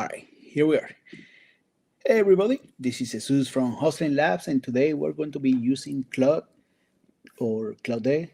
All right, here we are. Hey everybody, this is Jesus from Hustling Labs, and today we're going to be using Claude or Claude,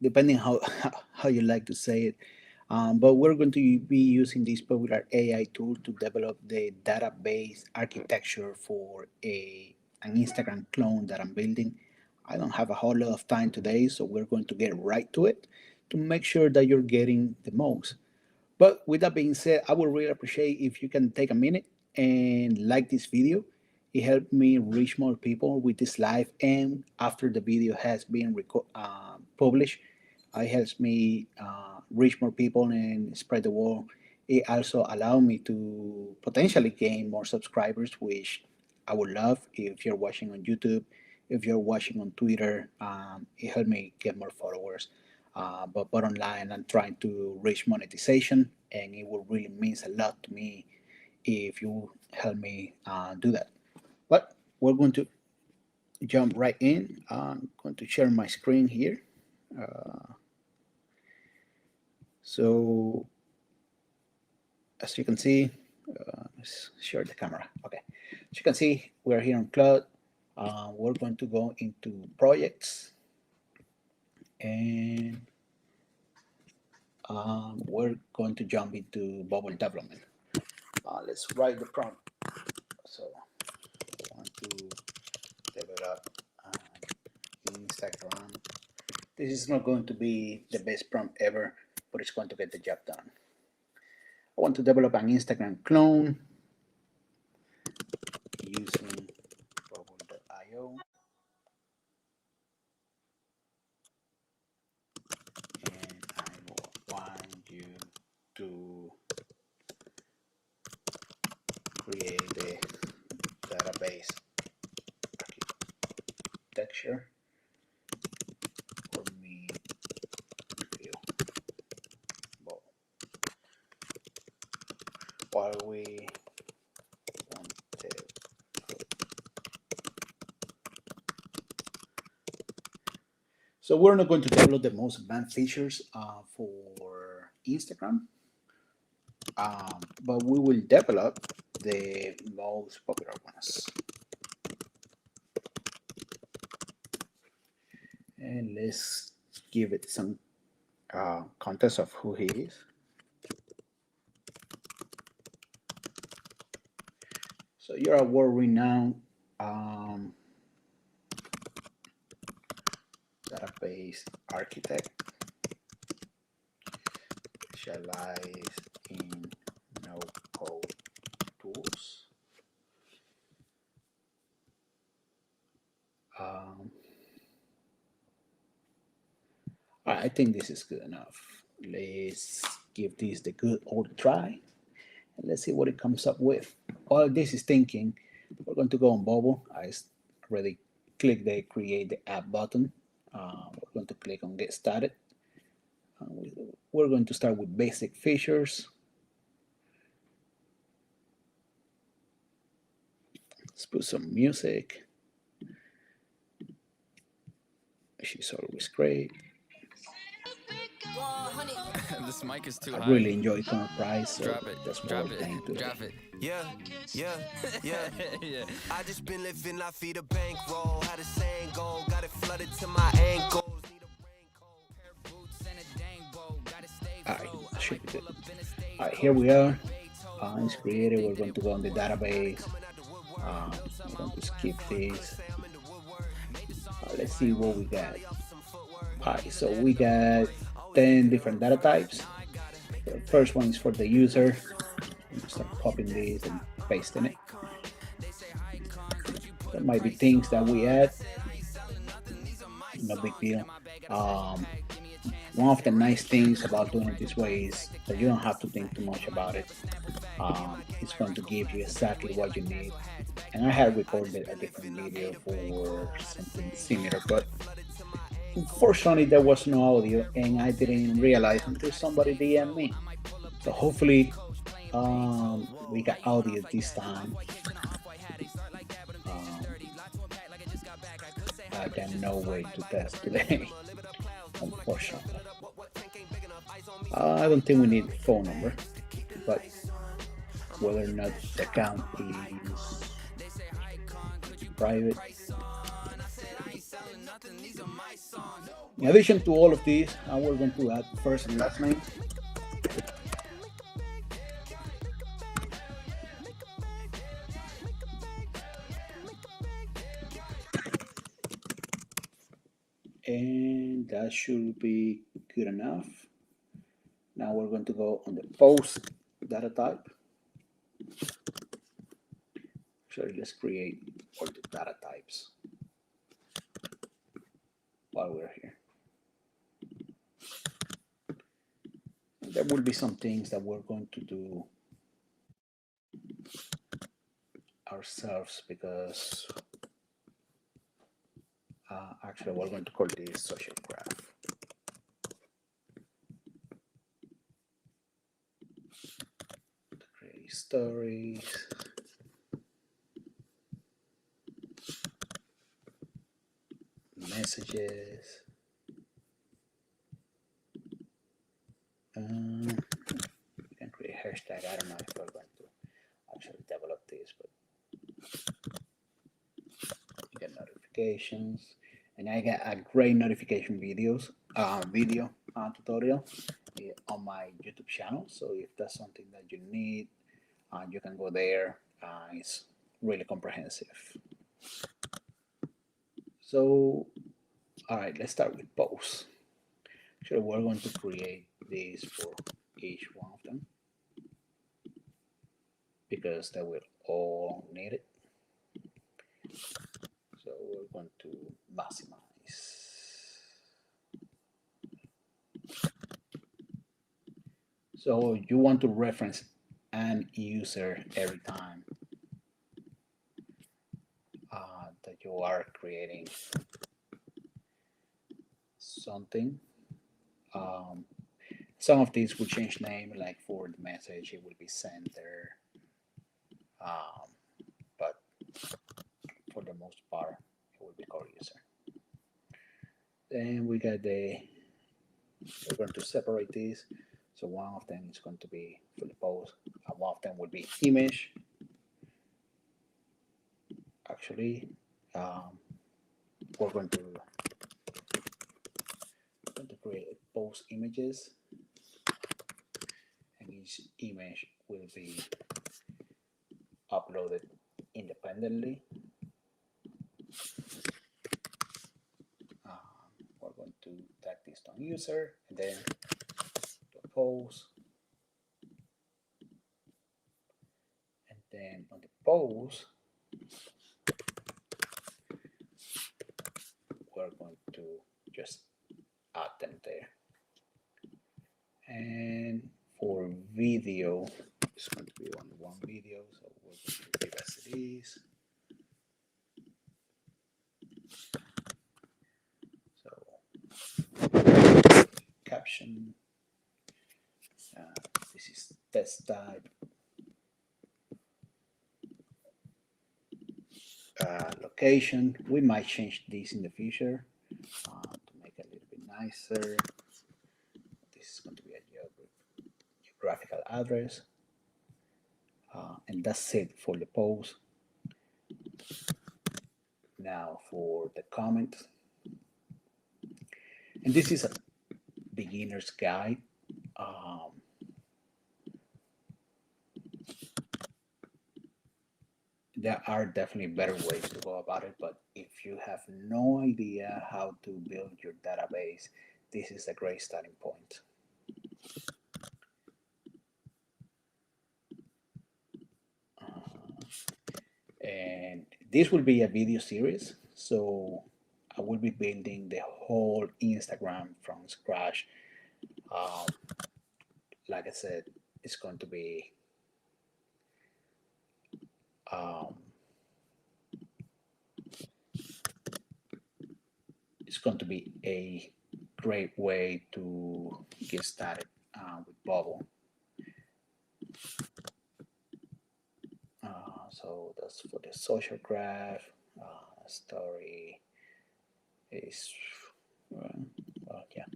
depending how you like to say it. But we're going to be using this popular AI tool to develop the database architecture for an Instagram clone that I'm building. I don't have a whole lot of time today, so we're going to get right to it to make sure that you're getting the most. But with that being said, I would really appreciate if you can take a minute and like this video. It helped me reach more people with this live, and after the video has been published, it helps me reach more people and spread the word. It also allowed me to potentially gain more subscribers, which I would love if you're watching on YouTube, if you're watching on Twitter. It helped me get more followers. But bottom line, I'm trying to reach monetization, and it will really means a lot to me if you help me do that. But we're going to jump right in. I'm going to share my screen here. So as you can see, let's share the camera. Okay, as you can see, we're here on Cloud. We're going to go into projects, and we're going to jump into bubble development. Let's write the prompt. So I want to develop Instagram. This is not going to be the best prompt ever, but it's going to get the job done. I want to develop an Instagram clone using bubble.io, and I want you to create the database architecture for me to feel. While we want to, so we're not going to develop the most advanced features for Instagram, but we will develop the most popular ones. And let's give it some context of who he is. So you're a world-renowned database architect, specialized in no-code tools. I think this is good enough. Let's give this the good old try, and let's see what it comes up with. While this is thinking, we're going to go on Bubble. I already click the create the app button. We're going to click on get started. We're going to start with basic features. Let's put some music. She's always great. This mic is too I high. really enjoy Common Price, so Drop it. that's what Drop we're it. playing today. Drop it. Yeah, yeah, yeah. Yeah. I just been living life, feed a bankroll. Had a saying go, got it flooded to my ankles. Need a raincoat, pair of boots and a dang bow. Gotta stay All right, flow. that should be good. All right, here we are. It's created. We're going to go on the database. I'm going to skip this. Let's see what we got. All right, so we got 10 different data types. The first one is for the user. I'm start copying this and pasting it. There might be things that we add. No big deal. One of the nice things about doing it this way is that you don't have to think too much about it. It's going to give you exactly what you need. And I had recorded a different video for something similar, but unfortunately there was no audio, and I didn't realize until somebody DM'd me. So hopefully we got audio this time. I got no way to test today, unfortunately. I don't think we need phone number, but whether or not the account is private. In addition to all of these, now we're going to add first and last name. And that should be good enough. Now we're going to go on the post data type. Actually, let's create all the data types while we're here. And there will be some things that we're going to do ourselves because actually we're going to call this social graph. Create stories. Messages. You can create hashtag. I don't know if we're going to actually develop this, but you get notifications, and I got a great notification video tutorial on my YouTube channel. So if that's something that you need, you can go there. It's really comprehensive. So, all right, let's start with posts. Actually, we're going to create this for each one of them because they will all need it. So we're going to maximize. So you want to reference an user every time that you are creating something. Some of these will change name, like for the message, it will be sender. But for the most part, it will be core user. Then we got we're going to separate these. So one of them is going to be for the post, and one of them will be image. Actually, we're going to create post images, and each image will be uploaded independently. We're going to tag this on user, and then to post, and then on the post, we're going to just add them there. And for video, it's going to be only one video, so we're going to leave as it is. So caption, this is test type, location. We might change this in the future to make it a little bit nicer. This is going to be a geographical address, and that's it for the post. Now for the comment, and this is a beginner's guide. There are definitely better ways to go about it, but if you have no idea how to build your database, this is a great starting point. And this will be a video series, so I will be building the whole Instagram from scratch. Like I said, it's going to be a great way to get started with Bubble. So that's for the social graph. Story is yeah.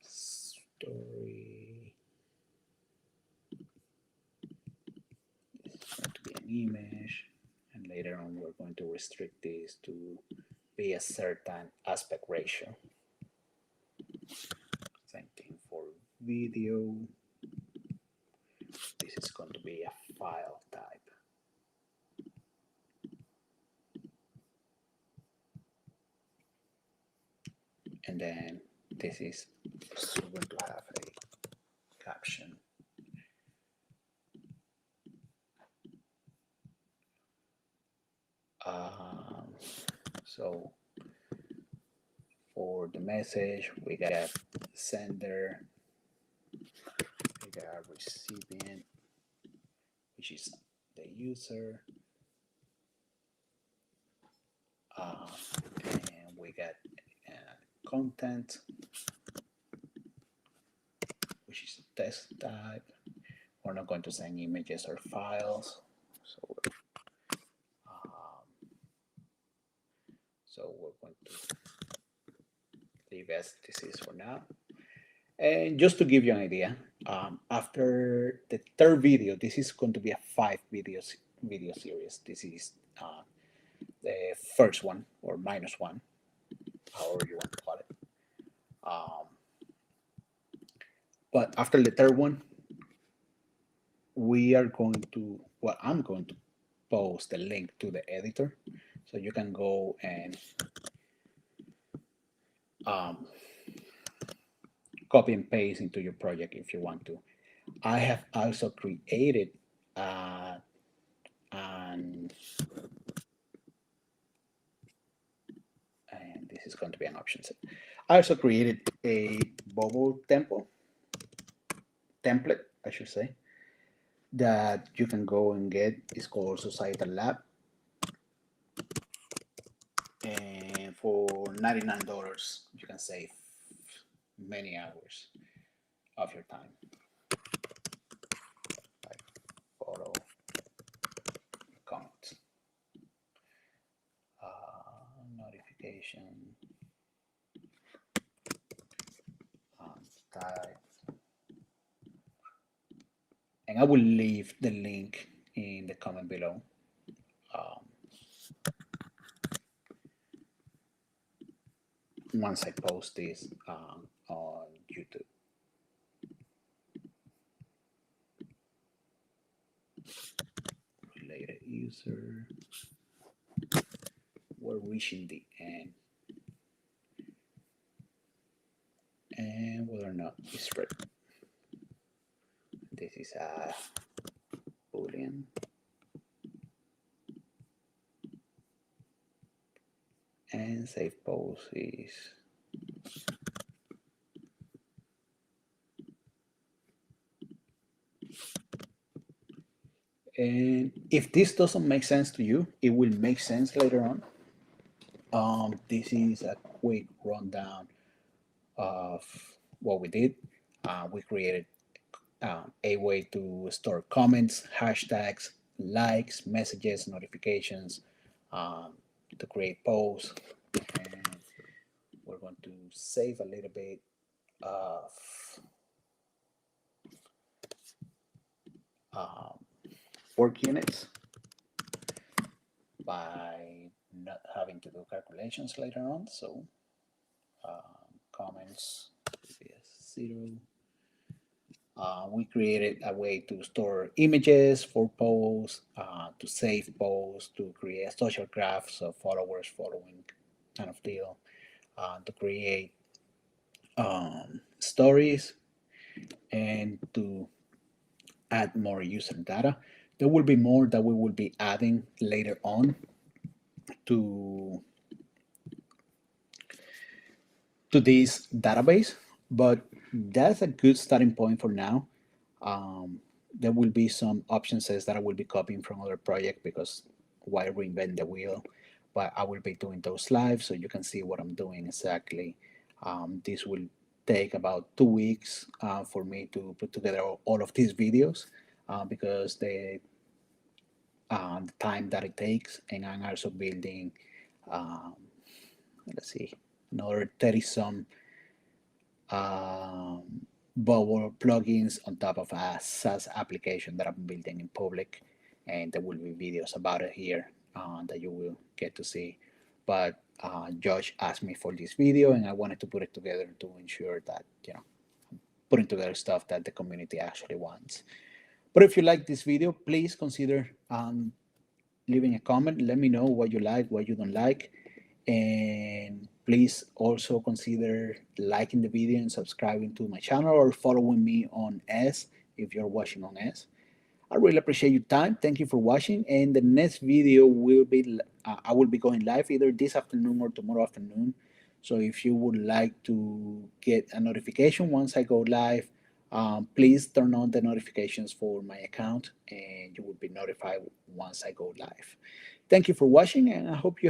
Story. an image, and later on we're going to restrict this to be a certain aspect ratio. Same thing for video. This is going to be a file type. And then this is still going to have a caption. So for the message, we got sender, we got recipient, which is the user, and we got content, which is a text type. We're not going to send images or files, so we're going to leave as this is for now. And just to give you an idea, after the third video, this is going to be a 5 video series. This is the first one, or -1, however you want to call it. But after the third one, we are going to, well, I'm going to post the link to the editor, so you can go and copy and paste into your project if you want to. I have also created and this is going to be an option set. I also created a bubble template, I should say, that you can go and get. It's called Societal Lab. And for $99, you can save many hours of your time. Like photo, comment, notification, type. And I will leave the link in the comment below. Once I post this on YouTube. Related user. We're reaching the end. And whether or not it's ready. This is a Boolean. And save post is and if this doesn't make sense to you, it will make sense later on. This is a quick rundown of what we did. We created a way to store comments, hashtags, likes, messages, notifications, to create posts. And we're going to save a little bit of work units by not having to do calculations later on. So comments is 0. We created a way to store images for posts, to save posts, to create social graphs of followers following kind of deal, to create stories, and to add more user data. There will be more that we will be adding later on to this database, but that's a good starting point for now. There will be some option sets that I will be copying from other projects because why reinvent the wheel? But I will be doing those live so you can see what I'm doing exactly. This will take about 2 weeks for me to put together all of these videos because the time that it takes, and I'm also building, let's see, another 30 some Bubble plugins on top of a SaaS application that I'm building in public. and there will be videos about it here that you will get to see. But Josh asked me for this video, and I wanted to put it together to ensure that putting together stuff that the community actually wants. But if you like this video, please consider leaving a comment. Let me know what you like, what you don't like, and please also consider liking the video and subscribing to my channel or following me on S if you're watching on S. I really appreciate your time. Thank you for watching. And the next video will be I will be going live either this afternoon or tomorrow afternoon. So if you would like to get a notification once I go live, please turn on the notifications for my account, and you will be notified once I go live. Thank you for watching, and I hope you